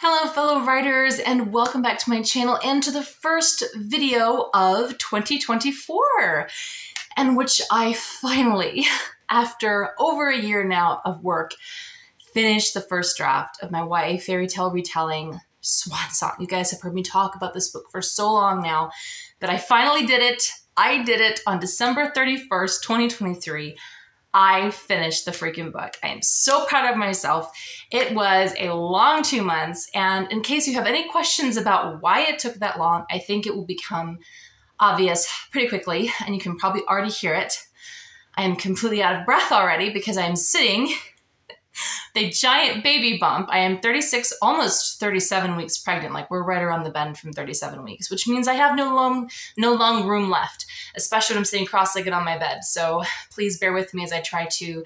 Hello fellow writers, and welcome back to my channel and to the first video of 2024, in which I finally, after over a year now of work, finished the first draft of my YA fairy tale retelling, Swan Song. You guys have heard me talk about this book for so long now that I finally did it. I did it on December 31st, 2023. I finished the freaking book. I am so proud of myself. It was a long 2 months, and in case you have any questions about why it took that long, I think it will become obvious pretty quickly, and you can probably already hear it. I am completely out of breath already because I am sitting the giant baby bump. I am 36, almost 37 weeks pregnant. Like, we're right around the bend from 37 weeks, which means I have no long room left, especially when I'm sitting cross-legged on my bed. So please bear with me as I try to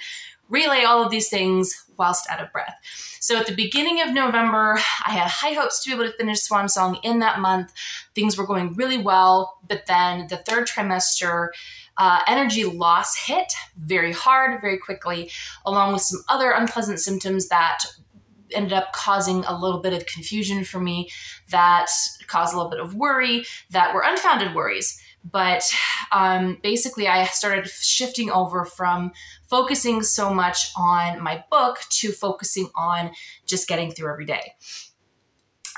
relay all of these things whilst out of breath. So at the beginning of November, I had high hopes to be able to finish Swan Song in that month. Things were going really well, but then the third trimester, energy loss hit very hard, very quickly, along with some other unpleasant symptoms that ended up causing a little bit of confusion for me, that caused a little bit of worry, that were unfounded worries. But basically, I started shifting over from focusing so much on my book to focusing on just getting through every day.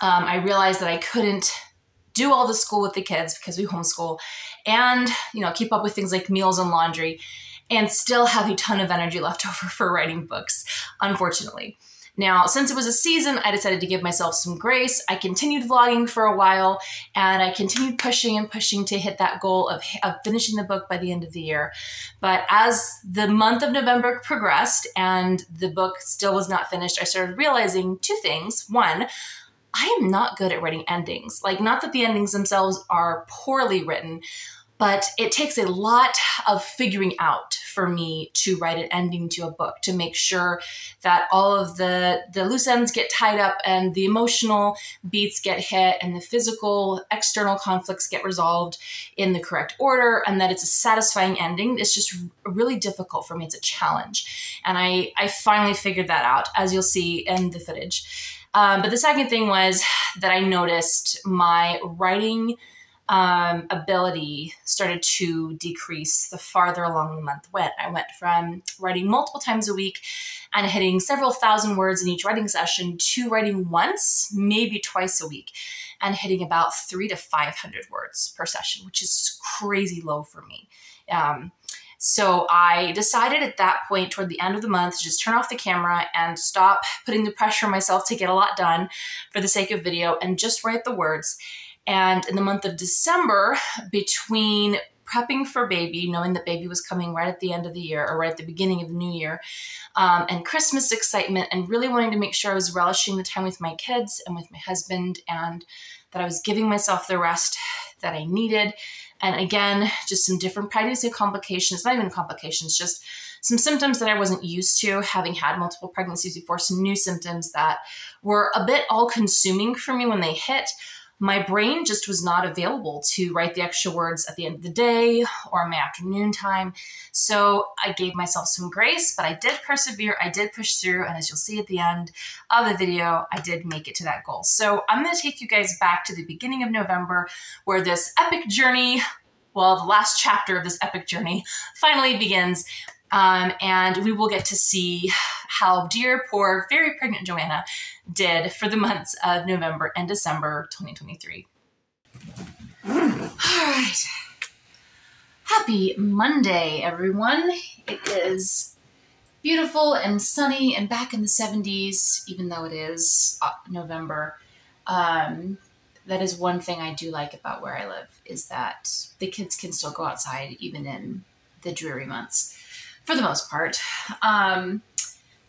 I realized that I couldn't do all the school with the kids because we homeschool and, keep up with things like meals and laundry and still have a ton of energy left over for writing books, unfortunately. Now, since it was a season, I decided to give myself some grace. I continued vlogging for a while, and I continued pushing and pushing to hit that goal of finishing the book by the end of the year. But as the month of November progressed and the book still was not finished, I started realizing two things. One, I am not good at writing endings. Like, not that the endings themselves are poorly written, but it takes a lot of figuring out for me to write an ending to a book, to make sure that all of the loose ends get tied up and the emotional beats get hit and the physical external conflicts get resolved in the correct order, and that it's a satisfying ending. It's just really difficult for me. It's a challenge. And I finally figured that out, as you'll see in the footage. But the second thing was that I noticed my writing ability started to decrease the farther along the month went. I went from writing multiple times a week and hitting several thousand words in each writing session to writing once, maybe twice a week, and hitting about 300 to 500 words per session, which is crazy low for me. So I decided at that point, toward the end of the month, to just turn off the camera and stop putting the pressure on myself to get a lot done for the sake of video and just write the words. And in the month of December, between prepping for baby, knowing that baby was coming right at the end of the year or right at the beginning of the new year, and Christmas excitement, and really wanting to make sure I was relishing the time with my kids and with my husband, and that I was giving myself the rest that I needed. And again, just some different pregnancy complications, not even complications, just some symptoms that I wasn't used to, having had multiple pregnancies before, some new symptoms that were a bit all-consuming for me when they hit. My brain just was not available to write the extra words at the end of the day or in my afternoon time. So I gave myself some grace, but I did persevere, I did push through, and as you'll see at the end of the video, I did make it to that goal. So I'm going to take you guys back to the beginning of November, where this epic journey, well, the last chapter of this epic journey finally begins. And we will get to see how dear, poor, very pregnant Joanna did for the months of November and December 2023. All right. Happy Monday, everyone. It is beautiful and sunny and back in the 70s, even though it is November. That is one thing I do like about where I live, is that the kids can still go outside even in the dreary months. For the most part.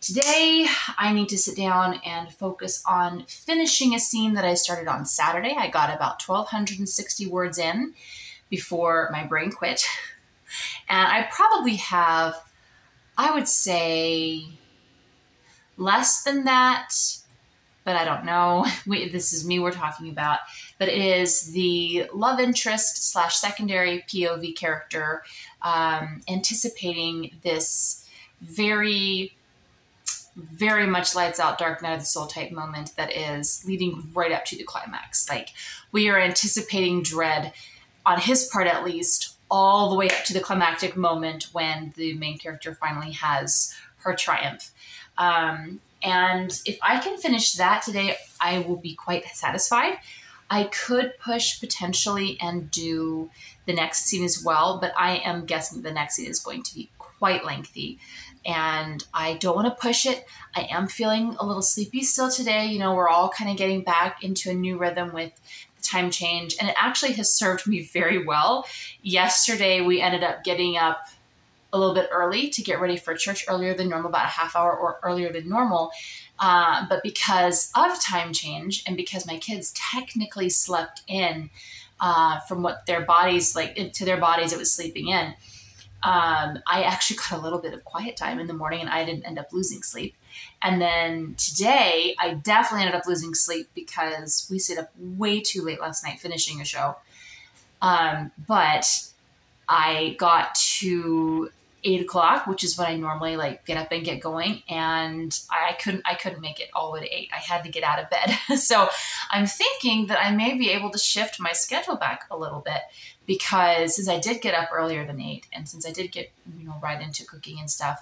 Today, I need to sit down and focus on finishing a scene that I started on Saturday. I got about 1,260 words in before my brain quit. And I probably have, I would say, less than that, but I don't know. This is me we're talking about. But it is the love interest / secondary POV character anticipating this very very much lights out, dark night of the soul type moment that is leading right up to the climax. Like, we are anticipating dread, on his part at least, all the way up to the climactic moment when the main character finally has her triumph. And if I can finish that today, I will be quite satisfied. I could push potentially and do the next scene as well, but I am guessing the next scene is going to be quite lengthy, and I don't want to push it. I am feeling a little sleepy still today. You know, we're all kind of getting back into a new rhythm with the time change, and it actually has served me very well. Yesterday, we ended up getting up a little bit early to get ready for church, earlier than normal, about a half hour or earlier than normal. But because of time change and because my kids technically slept in from what their bodies, like into their bodies, it was sleeping in. I actually got a little bit of quiet time in the morning, and I didn't end up losing sleep. And then today, I definitely ended up losing sleep because we stayed up way too late last night finishing a show. But I got to 8 o'clock, which is when I normally like get up and get going, and I couldn't make it all the way to 8. I had to get out of bed. So I'm thinking that I may be able to shift my schedule back a little bit, because since I did get up earlier than 8, and since I did get, you know, right into cooking and stuff,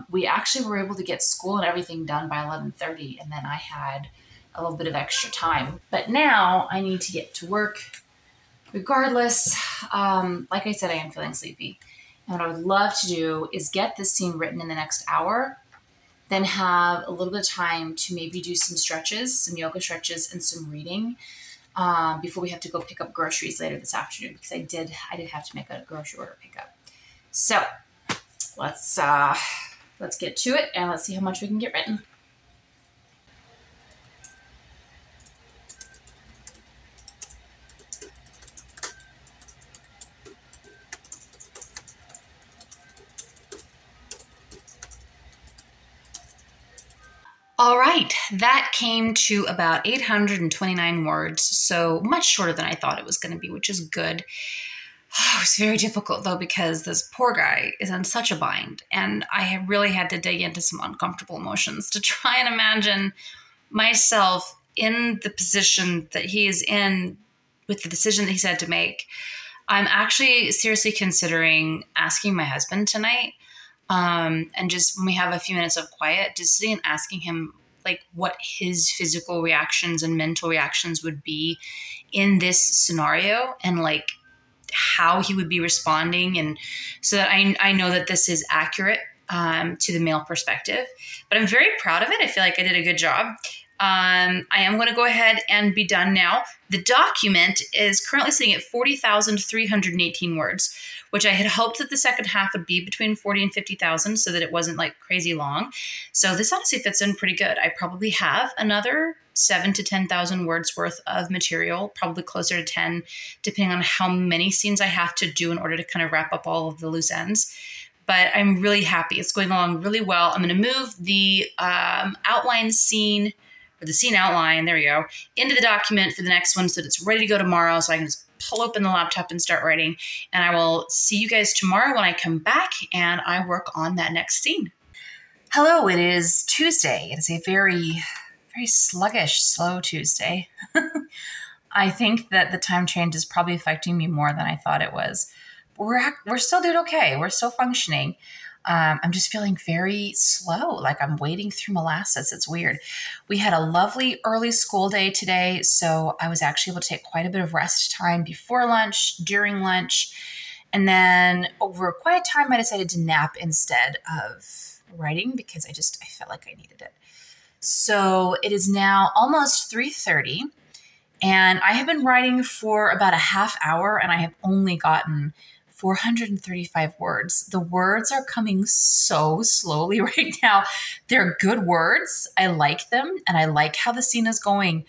we actually were able to get school and everything done by 11:30, and then I had a little bit of extra time. But now I need to get to work regardless. Like I said, I am feeling sleepy. And what I would love to do is get this scene written in the next hour, then have a little bit of time to maybe do some stretches, some yoga stretches, and some reading before we have to go pick up groceries later this afternoon, because I did have to make a grocery order pickup. So let's get to it, and let's see how much we can get written. All right, that came to about 829 words, so much shorter than I thought it was going to be, which is good. Oh, it's very difficult, though, because this poor guy is in such a bind, and I have really had to dig into some uncomfortable emotions to try and imagine myself in the position that he is in with the decision that he's had to make. I'm actually seriously considering asking my husband tonight, and just when we have a few minutes of quiet, just sitting and asking him like what his physical reactions and mental reactions would be in this scenario, and like how he would be responding, and so that I know that this is accurate to the male perspective. But I'm very proud of it. I feel like I did a good job. I am going to go ahead and be done now. The document is currently sitting at 40,318 words, which I had hoped that the second half would be between 40 and 50,000 so that it wasn't like crazy long. So this honestly fits in pretty good. I probably have another 7,000 to 10,000 words worth of material, probably closer to 10, depending on how many scenes I have to do in order to kind of wrap up all of the loose ends. But I'm really happy. It's going along really well. I'm going to move the outline scene, or the scene outline, there we go, into the document for the next one so that it's ready to go tomorrow, so I can just pull open the laptop and start writing. And I will see you guys tomorrow when I come back and I work on that next scene. Hello, it is Tuesday. It is a very, very sluggish, slow Tuesday. I think that the time change is probably affecting me more than I thought it was. We're still doing okay. We're still functioning. I'm just feeling very slow, like I'm wading through molasses. It's weird. We had a lovely early school day today, so I was actually able to take quite a bit of rest time before lunch, during lunch, and then over quiet time, I decided to nap instead of writing because I felt like I needed it. So it is now almost 3:30, and I have been writing for about a half hour, and I have only gotten 435 words. The words are coming so slowly right now. They're good words. I like them, and I like how the scene is going,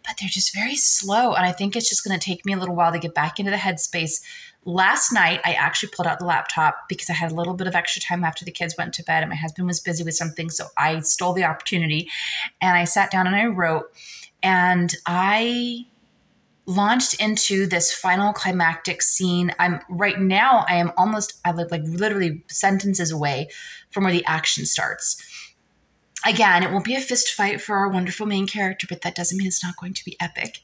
but they're just very slow, and I think it's just going to take me a little while to get back into the headspace. Last night, I actually pulled out the laptop because I had a little bit of extra time after the kids went to bed, and my husband was busy with something, so I stole the opportunity, and I sat down and I wrote, and I launched into this final climactic scene. I am literally sentences away from where the action starts. Again, it won't be a fist fight for our wonderful main character, but that doesn't mean it's not going to be epic.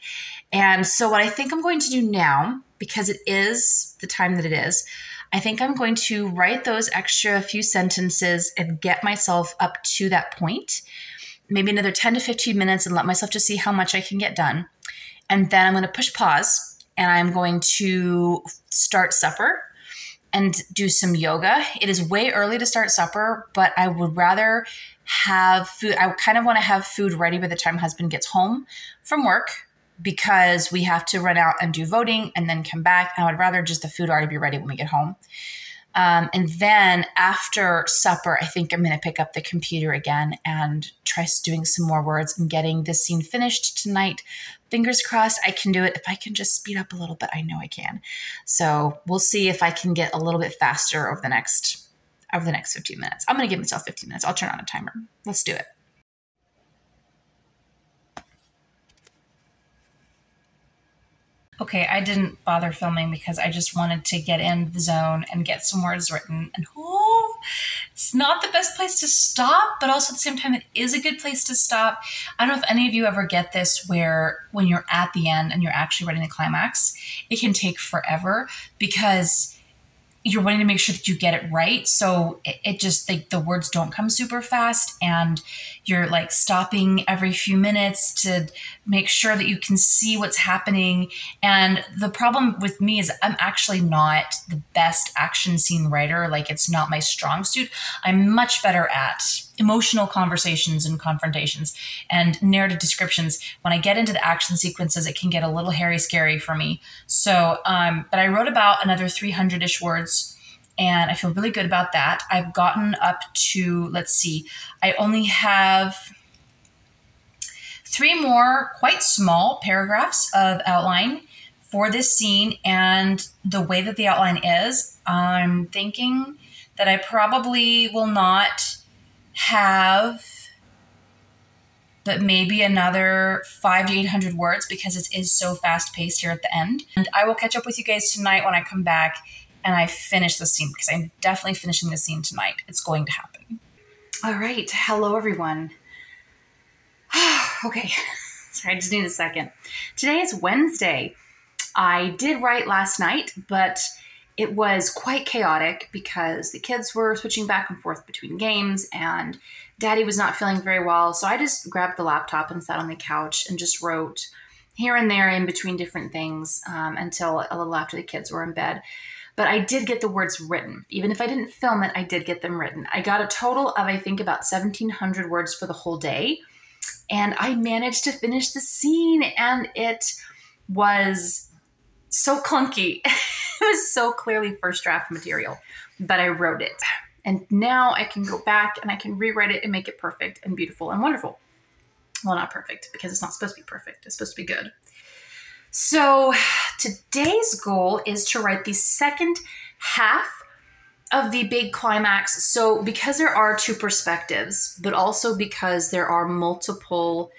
And so what I think I'm going to do now, because it is the time that it is, I think I'm going to write those extra few sentences and get myself up to that point, maybe another 10 to 15 minutes, and let myself just see how much I can get done. And then I'm going to push pause, and I'm going to start supper and do some yoga. It is way early to start supper, but I would rather have food. I kind of want to have food ready by the time husband gets home from work, because we have to run out and do voting and then come back. And I would rather just the food already be ready when we get home. And then after supper, I think I'm going to pick up the computer again and try doing some more words and getting this scene finished tonight. Fingers crossed I can do it. If I can just speed up a little bit, I know I can. So we'll see if I can get a little bit faster over the next 15 minutes. I'm going to give myself 15 minutes. I'll turn on a timer. Let's do it. Okay, I didn't bother filming because I just wanted to get in the zone and get some words written. And it's not the best place to stop, but also at the same time, it is a good place to stop. I don't know if any of you ever get this where when you're at the end and you're actually writing the climax, it can take forever because you're wanting to make sure that you get it right. So it just, like, the words don't come super fast, and you're like stopping every few minutes to make sure that you can see what's happening. And the problem with me is I'm actually not the best action scene writer. Like, it's not my strong suit. I'm much better at emotional conversations and confrontations and narrative descriptions. When I get into the action sequences, it can get a little hairy scary for me. So, but I wrote about another 300-ish words, and I feel really good about that. I've gotten up to, let's see, I only have 3 more quite small paragraphs of outline for this scene. And the way that the outline is, I'm thinking that I probably will not have but maybe another 500 to 800 words, because it is so fast paced here at the end. And I will catch up with you guys tonight when I come back and I finish the scene, because I'm definitely finishing the scene tonight. It's going to happen. All right. Hello, everyone. Okay. Sorry, I just need a second. Today is Wednesday. I did write last night, but it was quite chaotic because the kids were switching back and forth between games, and Daddy was not feeling very well. So I just grabbed the laptop and sat on the couch and just wrote here and there in between different things until a little after the kids were in bed. But I did get the words written. Even if I didn't film it, I did get them written. I got a total of, I think, about 1,700 words for the whole day. And I managed to finish the scene, and it was so clunky. It was so clearly first draft material, but I wrote it. And now I can go back and I can rewrite it and make it perfect and beautiful and wonderful. Well, not perfect, because it's not supposed to be perfect. It's supposed to be good. So today's goal is to write the second half of the big climax. So because there are 2 perspectives, but also because there are multiple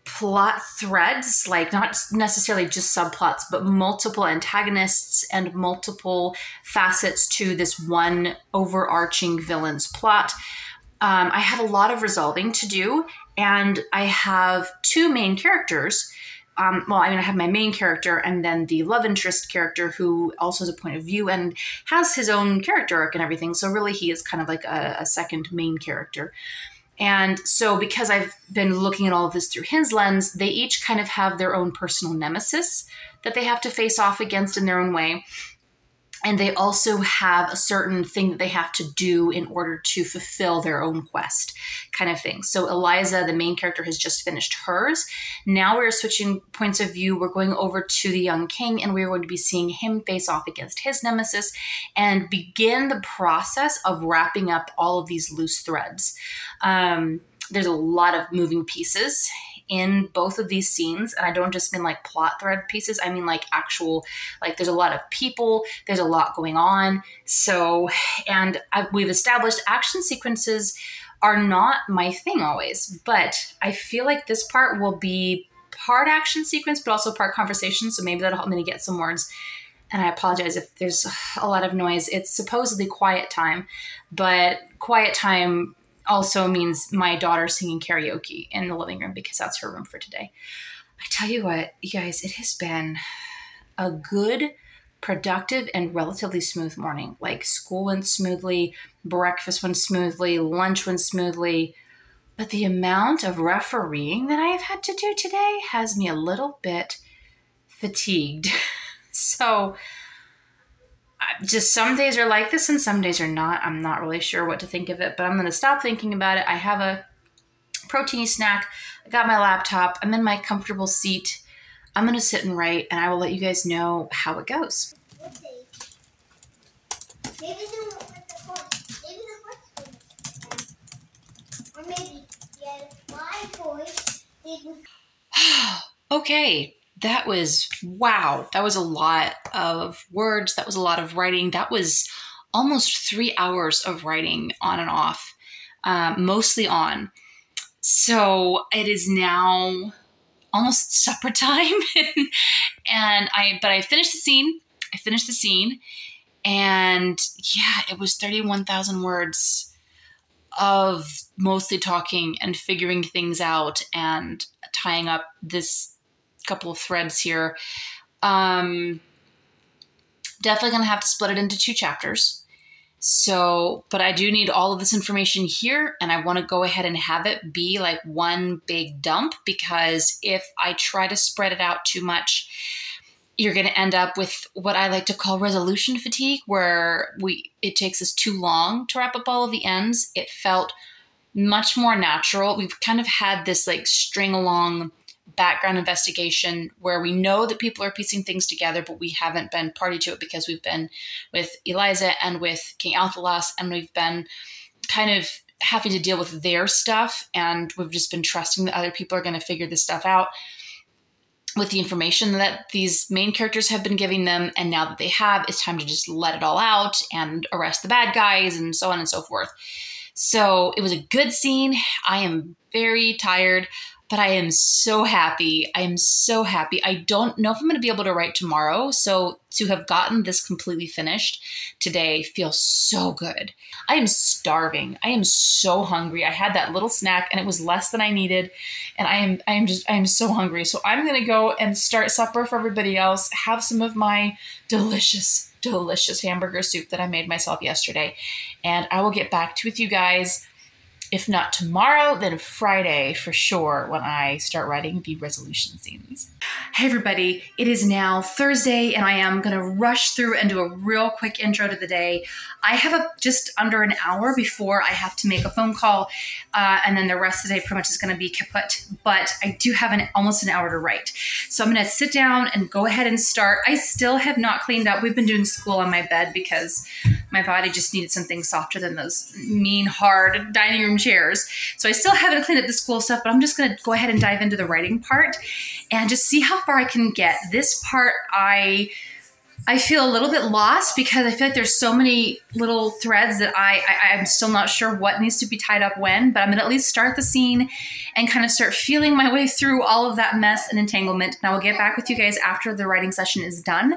plot threads, like not necessarily just subplots, but multiple antagonists and multiple facets to this one overarching villain's plot. I have a lot of resolving to do, and I have 2 main characters. I have my main character and then the love interest character, who also has a point of view and has his own character arc and everything. So really he is kind of like a second main character. And so because I've been looking at all of this through his lens, they each kind of have their own personal nemesis that they have to face off against in their own way. And they also have a certain thing that they have to do in order to fulfill their own quest, kind of thing. So Eliza, the main character, has just finished hers. Now we're switching points of view. We're going over to the young king, and we're going to be seeing him face off against his nemesis and begin the process of wrapping up all of these loose threads. There's a lot of moving pieces in both of these scenes. And I don't just mean like plot thread pieces. I mean like actual, like there's a lot of people, there's a lot going on. So, and we've established action sequences are not my thing always, but I feel like this part will be part action sequence, but also part conversation. So maybe that'll help me to get some words. And I apologize if there's a lot of noise. It's supposedly quiet time, but quiet time also means my daughter singing karaoke in the living room because that's her room for today. I tell you what, you guys, it has been a good, productive, and relatively smooth morning. Like school went smoothly, breakfast went smoothly, lunch went smoothly. But the amount of refereeing that I have had to do today has me a little bit fatigued. So just some days are like this and some days are not. I'm not really sure what to think of it, but I'm going to stop thinking about it. I have a protein snack. I got my laptop. I'm in my comfortable seat. I'm going to sit and write, and I will let you guys know how it goes. Okay, that was, wow. That was a lot of words. That was a lot of writing. That was almost 3 hours of writing on and off, mostly on. So it is now almost supper time. But I finished the scene. And yeah, it was 31,000 words of mostly talking and figuring things out and tying up this couple of threads here. Definitely going to have to split it into 2 chapters. So, but I do need all of this information here, and I want to go ahead and have it be like one big dump, because if I try to spread it out too much, you're going to end up with what I like to call resolution fatigue, where it takes us too long to wrap up all of the ends. It felt much more natural. We've kind of had this like string along background investigation where we know that people are piecing things together, but we haven't been party to it because we've been with Eliza and with King Althalas, and we've been kind of having to deal with their stuff, and we've just been trusting that other people are going to figure this stuff out with the information that these main characters have been giving them. And now that they have, it's time to just let it all out and arrest the bad guys and so on and so forth. So it was a good scene. I am very tired, but I am so happy. I am so happy. I don't know if I'm going to be able to write tomorrow. So to have gotten this completely finished today feels so good. I am starving. I am so hungry. I had that little snack and it was less than I needed. And I am so hungry. So I'm going to go and start supper for everybody else, have some of my delicious, delicious hamburger soup that I made myself yesterday. And I will get back with you guys. If not tomorrow, then Friday for sure, when I start writing the resolution scenes. Hey everybody, it is now Thursday and I am gonna rush through and do a real quick intro to the day. I have just under an hour before I have to make a phone call, and then the rest of the day pretty much is gonna be kaput, but I do have almost an hour to write. So I'm gonna sit down and go ahead and start. I still have not cleaned up. We've been doing school on my bed because my body just needed something softer than those mean, hard dining room chairs. So I still haven't cleaned up the school stuff, but I'm just going to go ahead and dive into the writing part and just see how far I can get. This part, I feel a little bit lost because I feel like there's so many little threads that I'm still not sure what needs to be tied up when, but I'm going to at least start the scene and kind of start feeling my way through all of that mess and entanglement. And I will get back with you guys after the writing session is done.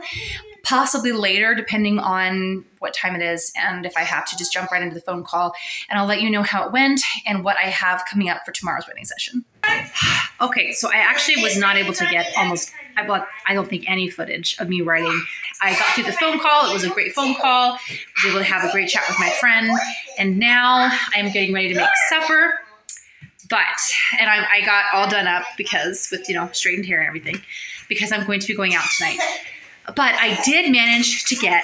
Possibly later, depending on what time it is, and if I have to just jump right into the phone call, and I'll let you know how it went and what I have coming up for tomorrow's writing session. Okay, so I actually was not able to get I don't think any footage of me writing. I got through the phone call. It was a great phone call. I was able to have a great chat with my friend, and now I'm getting ready to make supper. And I got all done up because with, straightened hair and everything, because I'm going to be going out tonight. But I did manage to get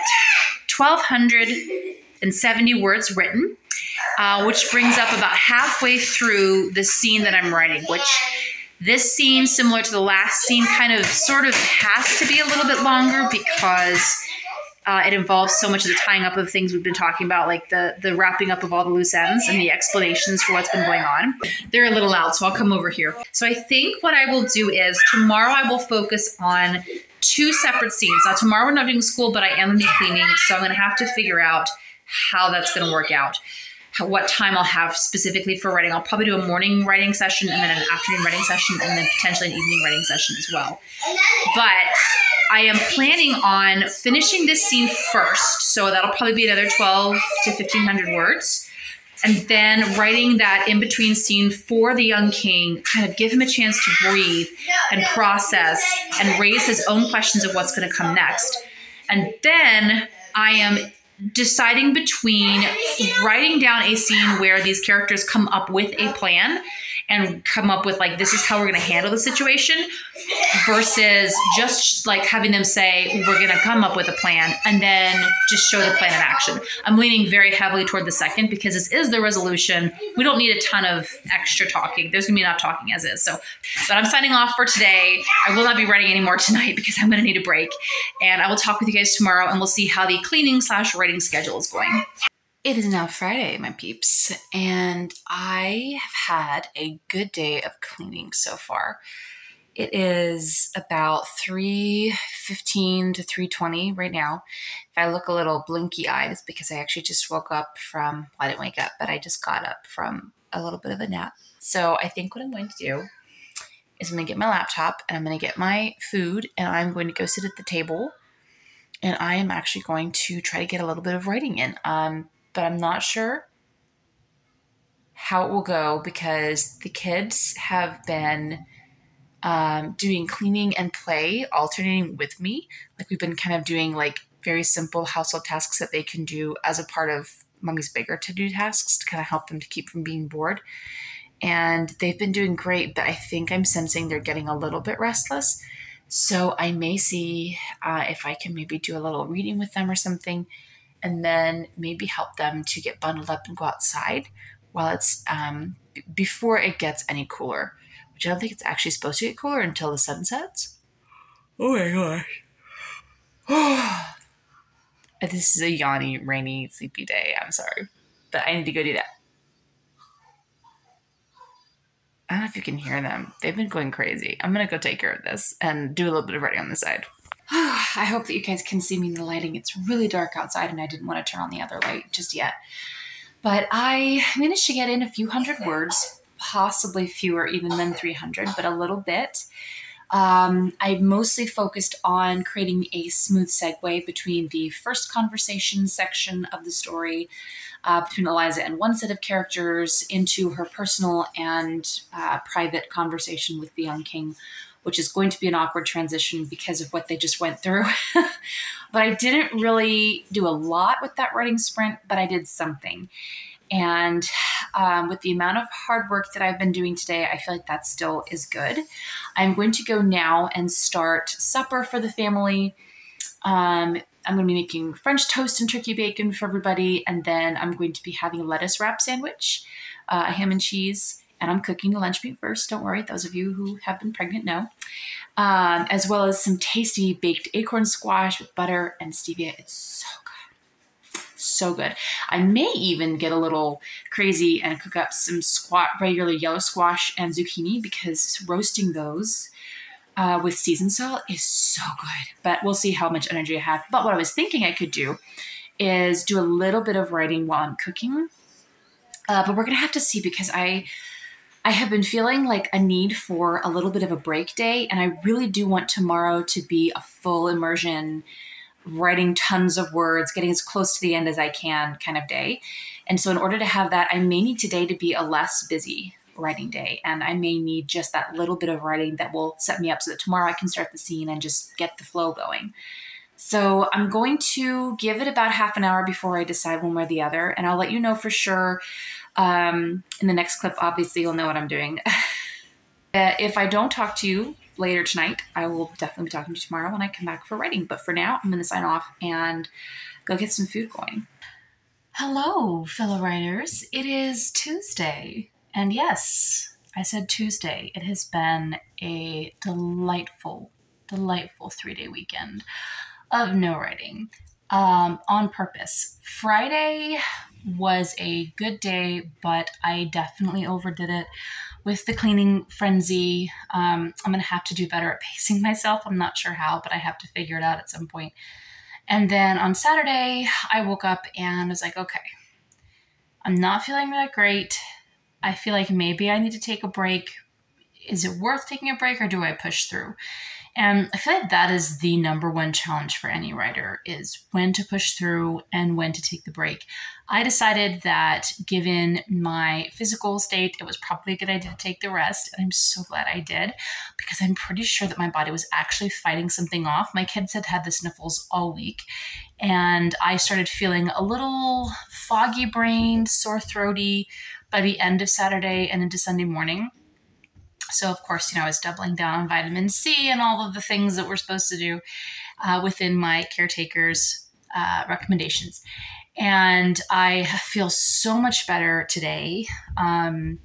1,270 words written, which brings up about halfway through the scene that I'm writing, which this scene, similar to the last scene, kind of sort of has to be a little bit longer because it involves so much of the tying up of things we've been talking about, like the wrapping up of all the loose ends and the explanations for what's been going on. They're a little loud, so I'll come over here. So I think what I will do is tomorrow I will focus on 2 separate scenes. Now tomorrow we're not doing school, but I am going to be cleaning, so I'm going to have to figure out how that's going to work out, what time I'll have specifically for writing. I'll probably do a morning writing session and then an afternoon writing session and then potentially an evening writing session as well. But I am planning on finishing this scene first, so that'll probably be another 12 to 1,500 words. And then writing that in-between scene for the young king, kind of give him a chance to breathe and process and raise his own questions of what's going to come next. And then I am deciding between writing down a scene where these characters come up with a plan and come up with like, this is how we're going to handle the situation, versus just like having them say, we're going to come up with a plan and then just show the plan in action. I'm leaning very heavily toward the second because this is the resolution. We don't need a ton of extra talking. There's going to be enough talking as is. So, but I'm signing off for today. I will not be writing anymore tonight because I'm going to need a break. And I will talk with you guys tomorrow and we'll see how the cleaning/writing schedule is going. It is now Friday, my peeps, and I have had a good day of cleaning so far. It is about 3:15 to 3:20 right now. If I look a little blinky-eyed, it's because I actually just woke up from, well, I didn't wake up, but I just got up from a little bit of a nap. So I think what I'm going to do is I'm going to get my laptop and I'm going to get my food and I'm going to go sit at the table and I am actually going to try to get a little bit of writing in. But I'm not sure how it will go because the kids have been doing cleaning and play alternating with me. Like we've been kind of doing like very simple household tasks that they can do as a part of Mommy's bigger to-do tasks to kind of help them to keep from being bored. And they've been doing great, but I think I'm sensing they're getting a little bit restless. So I may see if I can maybe do a little reading with them or something, and then maybe help them to get bundled up and go outside while it's before it gets any cooler, which I don't think it's actually supposed to get cooler until the sun sets. Oh my gosh. This is a yawny, rainy, sleepy day. I'm sorry, but I need to go do that. I don't know if you can hear them. They've been going crazy. I'm going to go take care of this and do a little bit of writing on the side. I hope that you guys can see me in the lighting. It's really dark outside and I didn't want to turn on the other light just yet. But I managed to get in a few hundred words, possibly fewer even than 300, but a little bit. I mostly focused on creating a smooth segue between the first conversation section of the story between Eliza and one set of characters into her personal and private conversation with the young king, which is going to be an awkward transition because of what they just went through. But I didn't really do a lot with that writing sprint, but I did something. And with the amount of hard work that I've been doing today, I feel like that still is good. I'm going to go now and start supper for the family. I'm going to be making French toast and turkey bacon for everybody. And then I'm going to be having a lettuce wrap sandwich, a ham and cheese. And I'm cooking the lunch meat first. Don't worry, those of you who have been pregnant know. As well as some tasty baked acorn squash with butter and stevia. It's so good. So good. I may even get a little crazy and cook up some regular yellow squash and zucchini because roasting those with seasoned salt is so good. But we'll see how much energy I have. But what I was thinking I could do is do a little bit of writing while I'm cooking. But we're going to have to see because I have been feeling like a need for a little bit of a break day, and I really do want tomorrow to be a full immersion, writing tons of words, getting as close to the end as I can kind of day. And so in order to have that, I may need today to be a less busy writing day, and I may need just that little bit of writing that will set me up so that tomorrow I can start the scene and just get the flow going. So I'm going to give it about half an hour before I decide one way or the other, and I'll let you know for sure. In the next clip, obviously, you'll know what I'm doing. If I don't talk to you later tonight, I will definitely be talking to you tomorrow when I come back for writing. But for now, I'm going to sign off and go get some food going. Hello, fellow writers. It is Tuesday. And yes, I said Tuesday. It has been a delightful 3-day weekend of no writing. On purpose. Friday was a good day, but I definitely overdid it with the cleaning frenzy. I'm going to have to do better at pacing myself. I'm not sure how, but I have to figure it out at some point. And then on Saturday, I woke up and was like, okay, I'm not feeling that great. I feel like maybe I need to take a break. is it worth taking a break or do I push through? And I feel like that is the number one challenge for any writer, is when to push through and when to take the break. I decided that given my physical state, it was probably a good idea to take the rest. And I'm so glad I did, because I'm pretty sure that my body was actually fighting something off. My kids had had the sniffles all week, and I started feeling a little foggy brained, sore throaty by the end of Saturday and into Sunday morning. So, of course, I was doubling down on vitamin C and all of the things that we're supposed to do within my caretaker's recommendations. And I feel so much better today. And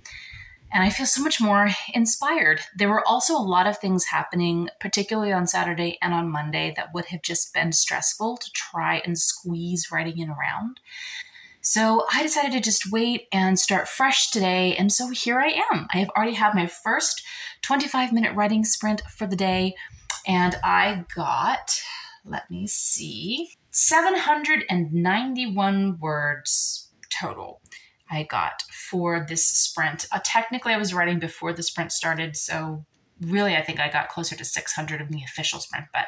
I feel so much more inspired. There were also a lot of things happening, particularly on Saturday and on Monday, that would have just been stressful to try and squeeze writing in around. So I decided to just wait and start fresh today. And so here I am. I have already had my first 25-minute writing sprint for the day. And I got, let me see, 791 words total I got for this sprint. Technically, I was writing before the sprint started. So really, I think I got closer to 600 in the official sprint, but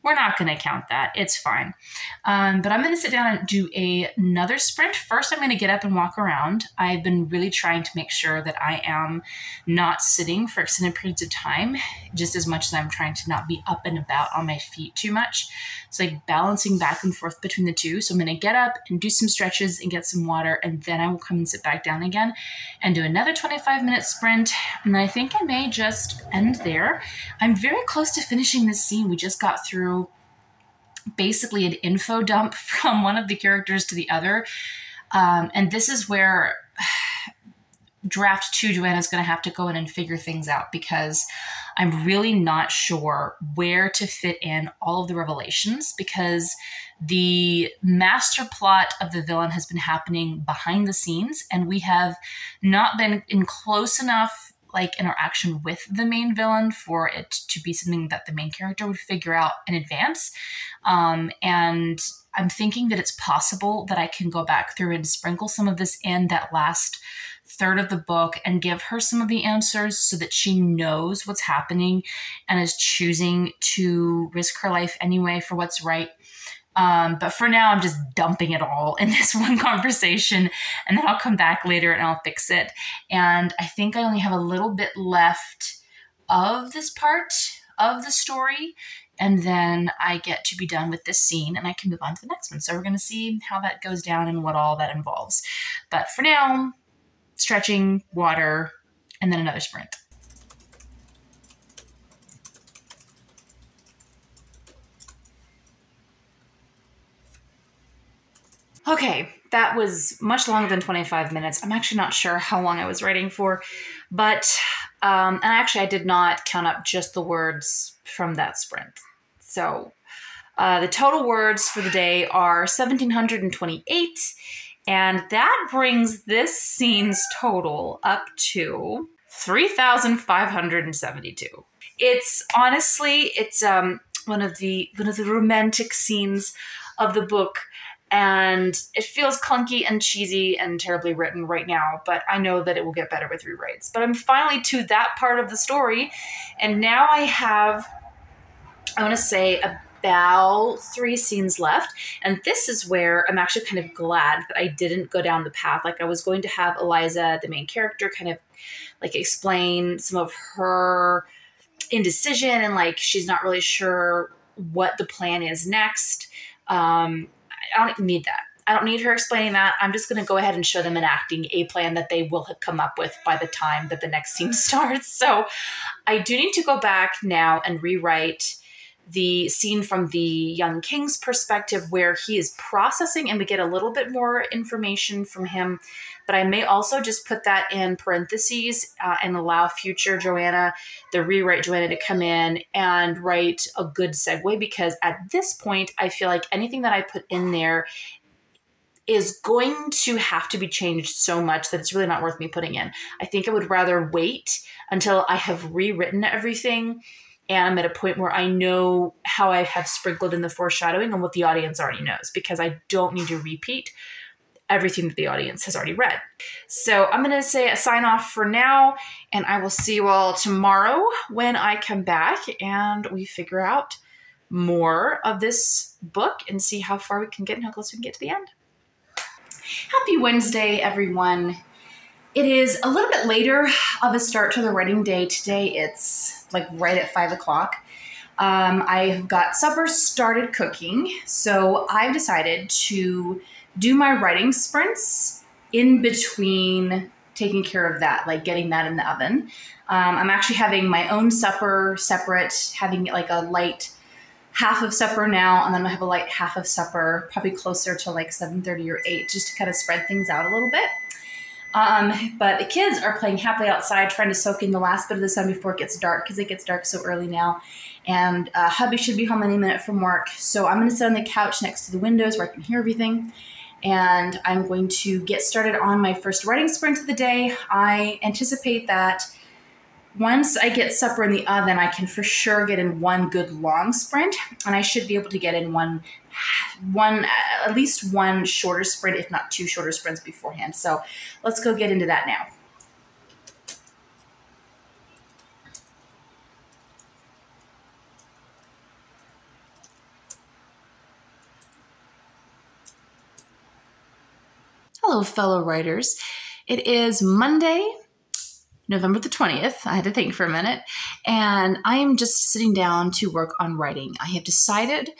we're not going to count that. It's fine. But I'm going to sit down and do another sprint. First, I'm going to get up and walk around. I've been really trying to make sure that I am not sitting for extended periods of time, just as much as I'm trying to not be up and about on my feet too much. It's like balancing back and forth between the two. So I'm going to get up and do some stretches and get some water, and then I will come and sit back down again and do another 25-minute sprint. And I think I may just end there. I'm very close to finishing this scene. We just got through basically an info dump from one of the characters to the other. And this is where draft 2, Joanna's going to have to go in and figure things out, because I'm really not sure where to fit in all of the revelations, because the master plot of the villain has been happening behind the scenes, and we have not been in close enough interaction with the main villain for it to be something that the main character would figure out in advance. And I'm thinking that it's possible that I can go back through and sprinkle some of this in that last third of the book and give her some of the answers so that she knows what's happening and is choosing to risk her life anyway for what's right. But for now, I'm just dumping it all in this one conversation, and then I'll come back later and I'll fix it. And I think I only have a little bit left of this part of the story, and then I get to be done with this scene and I can move on to the next one. So we're going to see how that goes down and what all that involves. But for now, stretching, water, and then another sprint. Okay, that was much longer than 25 minutes. I'm actually not sure how long I was writing for, but, and actually I did not count up just the words from that sprint. So the total words for the day are 1,728, and that brings this scene's total up to 3,572. It's honestly, it's one of the romantic scenes of the book. And it feels clunky and cheesy and terribly written right now, but I know that it will get better with rewrites. But I'm finally to that part of the story, and now I have, I want to say, about 3 scenes left. And this is where I'm actually kind of glad that I didn't go down the path. Like, I was going to have Eliza, the main character, kind of explain some of her indecision and she's not really sure what the plan is next. I don't need that. I don't need her explaining that. I'm just going to go ahead and show them enacting a plan that they will have come up with by the time that the next scene starts. So I do need to go back now and rewrite the scene from the young king's perspective, where he is processing and we get a little bit more information from him. But I may also just put that in parentheses and allow future Joanna, the rewrite Joanna, to come in and write a good segue, because at this point, I feel like anything that I put in there is going to have to be changed so much that it's really not worth me putting in. I think I would rather wait until I have rewritten everything and I'm at a point where I know how I have sprinkled in the foreshadowing and what the audience already knows, because I don't need to repeat everything that the audience has already read. So I'm going to say a sign off for now, and I will see you all tomorrow when I come back and we figure out more of this book and see how far we can get and how close we can get to the end. Happy Wednesday, everyone. It is a little bit later of a start to the writing day. Today it's like right at 5 o'clock. I've got supper started cooking, so I've decided to do my writing sprints in between taking care of that, like getting that in the oven. I'm actually having my own supper separate, having like a light half of supper now, and then I'm gonna have a light half of supper, probably closer to like 7:30 or 8, just to kind of spread things out a little bit. But the kids are playing happily outside, trying to soak in the last bit of the sun before it gets dark, because it gets dark so early now. And hubby should be home any minute from work. So I'm going to sit on the couch next to the windows where I can hear everything. And I'm going to get started on my first writing sprint of the day. I anticipate that once I get supper in the oven, I can for sure get in one good long sprint, and I should be able to get in at least one shorter sprint, if not 2 shorter sprints beforehand. So let's go get into that now. Hello, fellow writers. It is Monday, November the 20th. I had to think for a minute. And I am just sitting down to work on writing. I have decided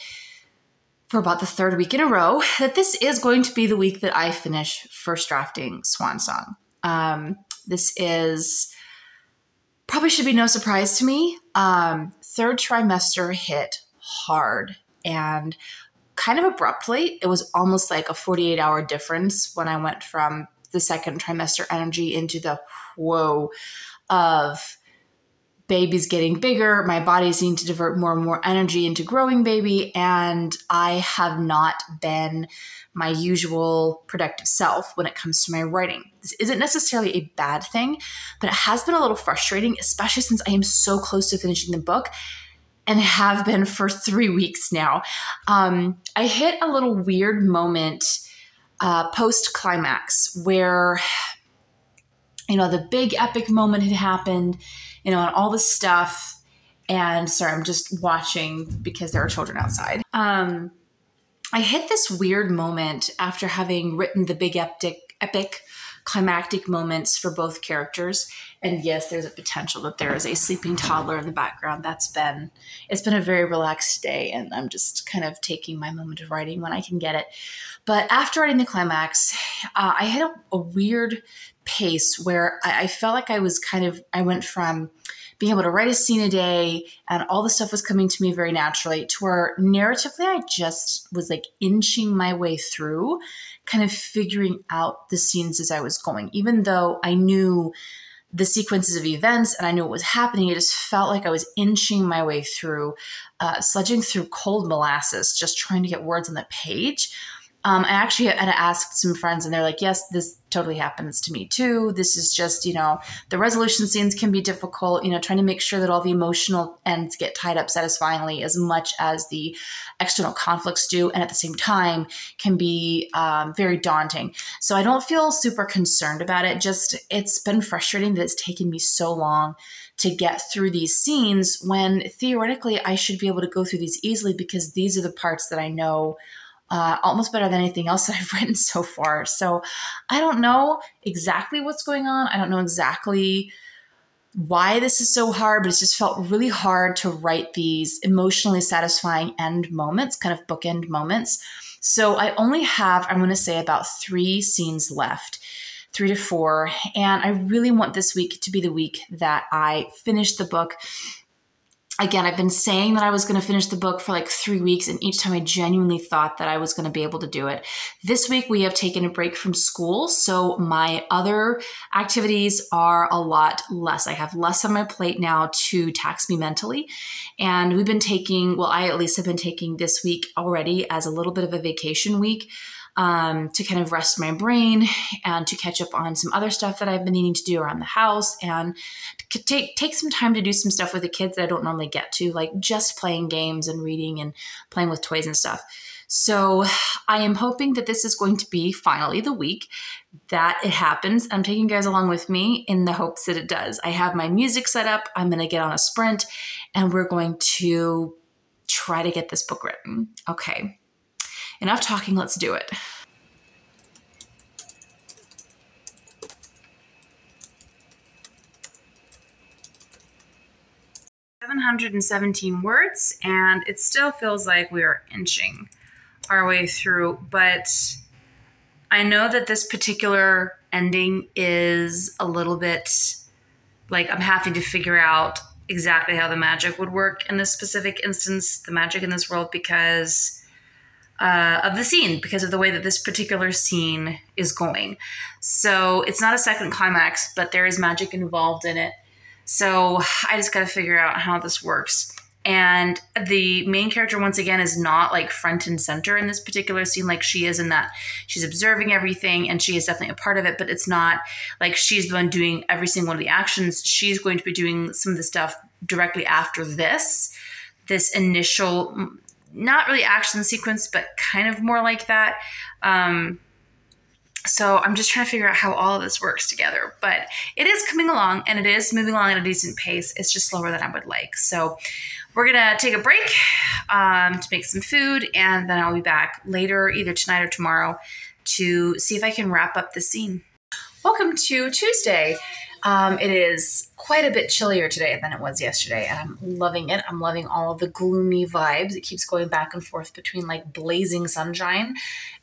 for about the 3rd week in a row that this is going to be the week that I finish first drafting Swan Song. This is probably should be no surprise to me. 3rd trimester hit hard and kind of abruptly. It was almost like a 48-hour difference when I went from the 2nd trimester energy into the whoa of baby's getting bigger. My body's needing to divert more and more energy into growing baby. And I have not been my usual productive self when it comes to my writing. This isn't necessarily a bad thing, but it has been a little frustrating, especially since I am so close to finishing the book and have been for 3 weeks now. I hit a little weird moment post-climax where, the big epic moment had happened, and all this stuff. And sorry, I'm just watching because there are children outside. I hit this weird moment after having written the big epic climactic moments for both characters. And yes, there's a potential that there is a sleeping toddler in the background. It's been a very relaxed day, and I'm just kind of taking my moment of writing when I can get it. But after writing the climax, I hit a weird pace where I felt like I went from being able to write a scene a day and all the stuff was coming to me very naturally to where narratively I just was like inching my way through, kind of figuring out the scenes as I was going. Even though I knew the sequences of events and I knew what was happening, it just felt like I was inching my way through, sludging through cold molasses, just trying to get words on the page. I actually had asked some friends and they're like, yes, this totally happens to me too. This is just, the resolution scenes can be difficult, trying to make sure that all the emotional ends get tied up satisfyingly as much as the external conflicts do. And at the same time can be very daunting. So I don't feel super concerned about it. Just, it's been frustrating that it's taken me so long to get through these scenes when theoretically I should be able to go through these easily because these are the parts that I know almost better than anything else that I've written so far. So I don't know exactly what's going on. I don't know exactly why this is so hard, but it's just felt really hard to write these emotionally satisfying end moments, kind of bookend moments. So I only have, I'm going to say, about 3 scenes left, 3 to 4. And I really want this week to be the week that I finish the book. Again, I've been saying that I was going to finish the book for like 3 weeks, and each time I genuinely thought that I was going to be able to do it. This week, we have taken a break from school, so my other activities are a lot less. I have less on my plate now to tax me mentally, and we've been taking, well, I at least have been taking this week already as a little bit of a vacation week. To kind of rest my brain and to catch up on some other stuff that I've been needing to do around the house, and to take some time to do some stuff with the kids that I don't normally get to, like just playing games and reading and playing with toys and stuff. So I am hoping that this is going to be finally the week that it happens. I'm taking you guys along with me in the hopes that it does. I have my music set up. I'm going to get on a sprint and we're going to try to get this book written. Okay, enough talking. Let's do it. 717 words, and it still feels like we are inching our way through, but I know that this particular ending is a little bit like I'm having to figure out exactly how the magic would work in this specific instance, the magic in this world, because of the scene, because of the way that this particular scene is going. So it's not a second climax, but there is magic involved in it. So I just got to figure out how this works. And the main character, once again, is not like front and center in this particular scene like she is, in that she's observing everything and she is definitely a part of it, but it's not like she's the one doing every single one of the actions. She's going to be doing some of the stuff directly after this initial, not really action sequence, but kind of more like that. So I'm just trying to figure out how all of this works together, but it is coming along and it is moving along at a decent pace. It's just slower than I would like. So we're going to take a break to make some food, and then I'll be back later, either tonight or tomorrow, to see if I can wrap up the scene. Welcome to Tuesday. It is quite a bit chillier today than it was yesterday, and I'm loving it. I'm loving all of the gloomy vibes. It keeps going back and forth between like blazing sunshine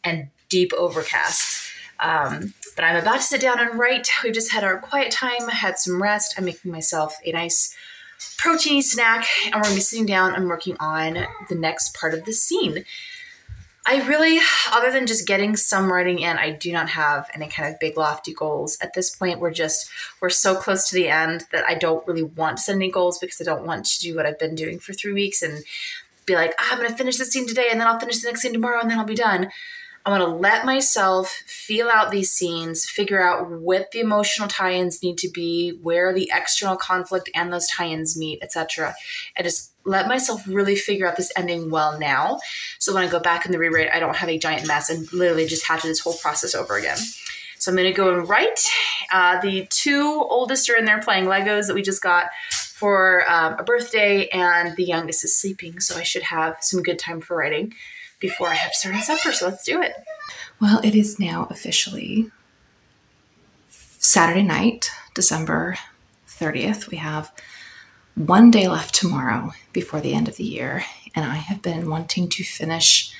and deep overcast. But I'm about to sit down and write. We've just had our quiet time, had some rest. I'm making myself a nice proteiny snack, and we're going to be sitting down and working on the next part of the scene. I really, other than just getting some writing in, I do not have any kind of big lofty goals. At this point, we're so close to the end that I don't really want to set any goals, because I don't want to do what I've been doing for 3 weeks and be like, I'm going to finish this scene today and then I'll finish the next scene tomorrow and then I'll be done. I want to let myself feel out these scenes, figure out what the emotional tie-ins need to be, where the external conflict and those tie-ins meet, etc. And just let myself really figure out this ending well now. So when I go back in the rewrite, I don't have a giant mess and literally just have to do this whole process over again. So I'm going to go and write. The 2 oldest are in there playing Legos that we just got for a birthday, and the youngest is sleeping. So I should have some good time for writing before I have to start on supper, so let's do it. Well, it is now officially Saturday night, December 30th. We have 1 day left tomorrow before the end of the year, and I have been wanting to finish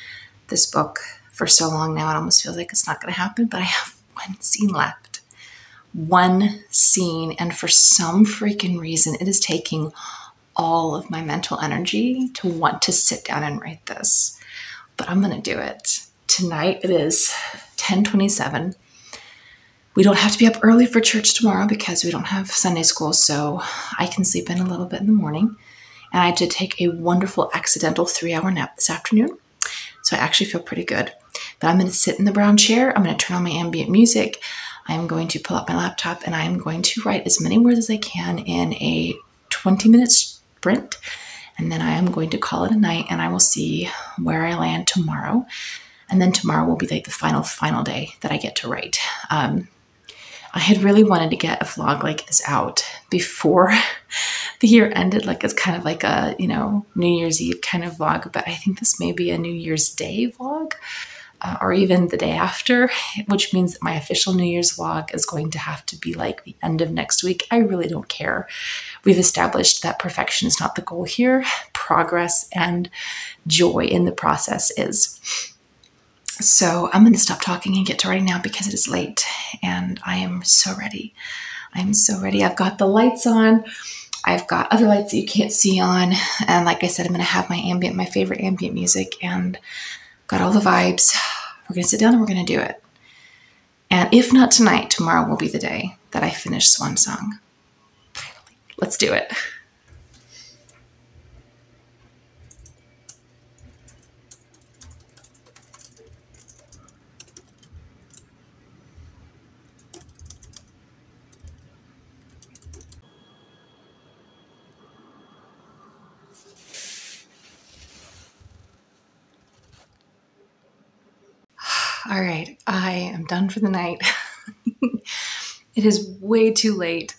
this book for so long now. It almost feels like it's not going to happen, but I have 1 scene left. 1 scene, and for some freaking reason, it is taking all of my mental energy to want to sit down and write this. But I'm going to do it. Tonight it is 10:27. We don't have to be up early for church tomorrow because we don't have Sunday school, so I can sleep in a little bit in the morning. And I did take a wonderful accidental 3-hour nap this afternoon, so I actually feel pretty good. But I'm going to sit in the brown chair. I'm going to turn on my ambient music. I'm going to pull up my laptop, and I'm going to write as many words as I can in a 20-minute sprint. And then I am going to call it a night, and I will see where I land tomorrow. And then tomorrow will be like the final day that I get to write. I had really wanted to get a vlog like this out before the year ended. Like it's kind of like a, New Year's Eve kind of vlog, but I think this may be a New Year's Day vlog. Or even the day after, which means that my official New Year's vlog is going to have to be like the end of next week. I really don't care. We've established that perfection is not the goal here. Progress and joy in the process is. So I'm going to stop talking and get to writing now because it is late and I am so ready. I'm so ready. I've got the lights on. I've got other lights that you can't see on. And like I said, I'm going to have my favorite ambient music, and got all the vibes. We're going to sit down and we're going to do it. And if not tonight, tomorrow will be the day that I finish Swan Song. Finally. Let's do it. All right, I am done for the night. It is way too late.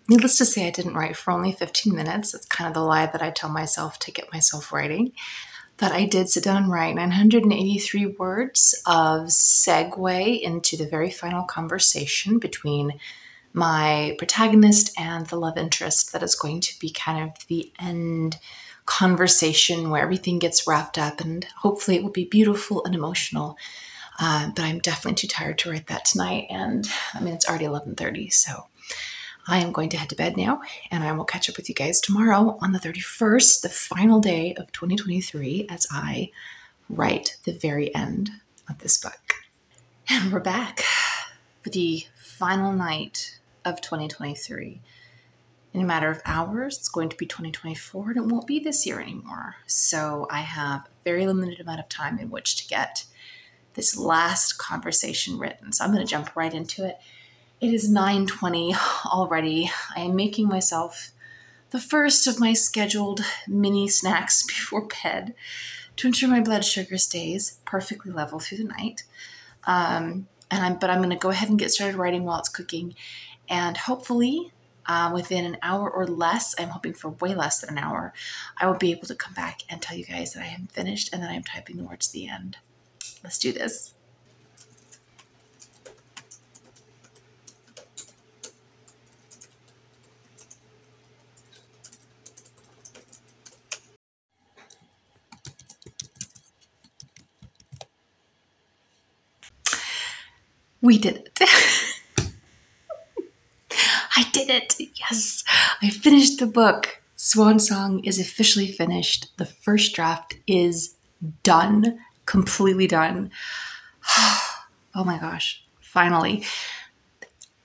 Needless to say, I didn't write for only 15 minutes. That's kind of the lie that I tell myself to get myself writing. But I did sit down and write 983 words of segue into the very final conversation between my protagonist and the love interest that is going to be kind of the end conversation where everything gets wrapped up, and hopefully it will be beautiful and emotional. But I'm definitely too tired to write that tonight, and I mean, it's already 11:30, so I am going to head to bed now, and I will catch up with you guys tomorrow on the 31st, the final day of 2023, as I write the very end of this book. And we're back for the final night of 2023. In a matter of hours, it's going to be 2024, and it won't be this year anymore. So I have a very limited amount of time in which to get this last conversation written. So I'm going to jump right into it. It is 9:20 already. I am making myself the first of my scheduled mini snacks before bed to ensure my blood sugar stays perfectly level through the night. But I'm going to go ahead and get started writing while it's cooking, and hopefully within an hour or less, I'm hoping for way less than an hour, I will be able to come back and tell you guys that I am finished and that I'm typing the words to the end. Let's do this. We did it. I did it. Yes. I finished the book. Swan Song is officially finished. The first draft is done. Completely done. Oh my gosh. Finally.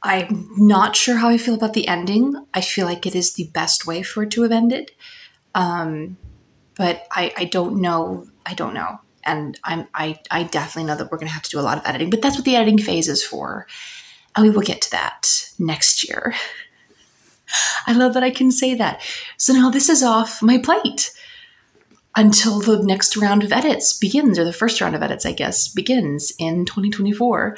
I'm not sure how I feel about the ending. I feel like it is the best way for it to have ended. But I don't know. I don't know. And I definitely know that we're going to have to do a lot of editing, but that's what the editing phase is for. And we will get to that next year. I love that I can say that. So now this is off my plate until the next round of edits begins, or the first round of edits, I guess, begins in 2024.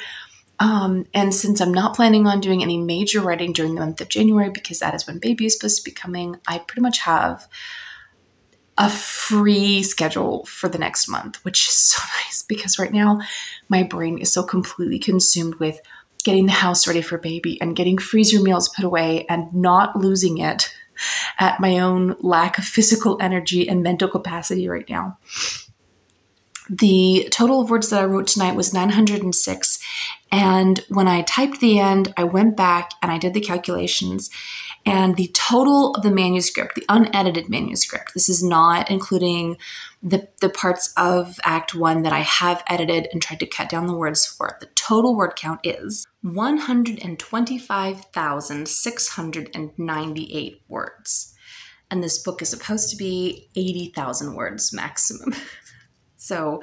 And since I'm not planning on doing any major writing during the month of January, because that is when baby is supposed to be coming, I pretty much have a free schedule for the next month, which is so nice because right now my brain is so completely consumed with getting the house ready for baby and getting freezer meals put away and not losing it at my own lack of physical energy and mental capacity right now. The total of words that I wrote tonight was 906. And when I typed the end, I went back and I did the calculations. And the total of the manuscript, the unedited manuscript, this is not including the parts of Act 1 that I have edited and tried to cut down the words for. The total word count is 125,698 words. And this book is supposed to be 80,000 words maximum. So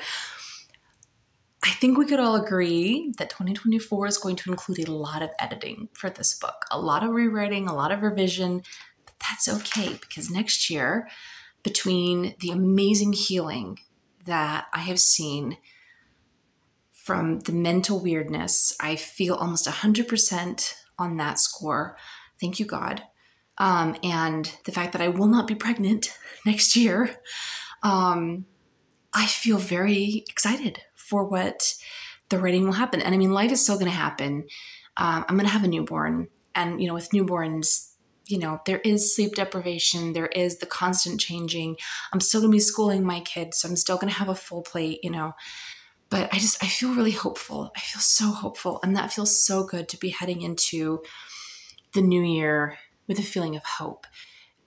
I think we could all agree that 2024 is going to include a lot of editing for this book, a lot of rewriting, a lot of revision, but that's okay because next year, between the amazing healing that I have seen from the mental weirdness, I feel almost 100% on that score. Thank you, God. And the fact that I will not be pregnant next year, I feel very excited for what the writing will happen. And I mean, life is still going to happen. I'm going to have a newborn. And, you know, with newborns, you know, there is sleep deprivation. There is the constant changing. I'm still going to be schooling my kids. So I'm still going to have a full plate, you know. But I feel really hopeful. I feel so hopeful. And that feels so good to be heading into the new year with a feeling of hope.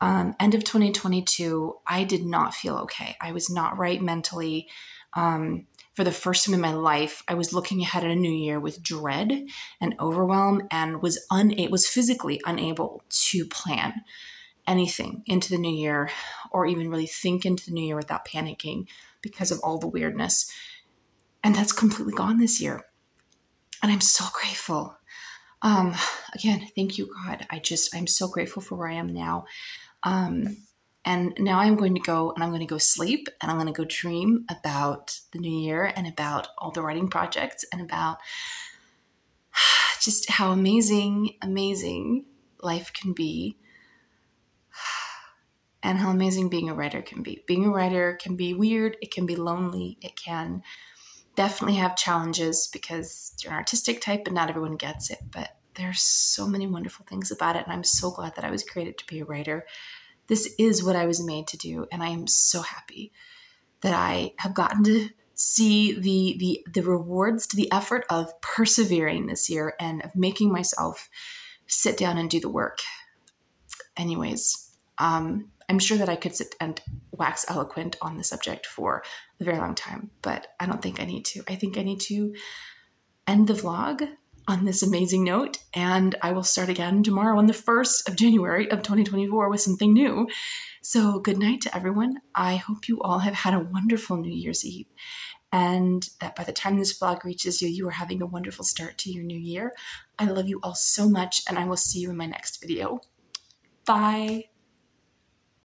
End of 2022, I did not feel okay. I was not right mentally. For the first time in my life, I was looking ahead at a new year with dread and overwhelm and was physically unable to plan anything into the new year or even really think into the new year without panicking because of all the weirdness. And that's completely gone this year. And I'm so grateful. Again, thank you, God. I'm so grateful for where I am now. And now I'm going to go and I'm going to go sleep and I'm going to go dream about the new year and about all the writing projects and about just how amazing, amazing life can be and how amazing being a writer can be. Being a writer can be weird. It can be lonely. It can definitely have challenges because you're an artistic type and not everyone gets it. But there's so many wonderful things about it. And I'm so glad that I was created to be a writer. This is what I was made to do. And I am so happy that I have gotten to see the rewards to the effort of persevering this year and of making myself sit down and do the work. Anyways, I'm sure that I could sit and wax eloquent on the subject for a very long time, but I don't think I need to. I think I need to end the vlog on this amazing note, and I will start again tomorrow on the 1st of January of 2024 with something new. So good night to everyone. I hope you all have had a wonderful New Year's Eve, and that by the time this vlog reaches you, you are having a wonderful start to your new year. I love you all so much, and I will see you in my next video. Bye.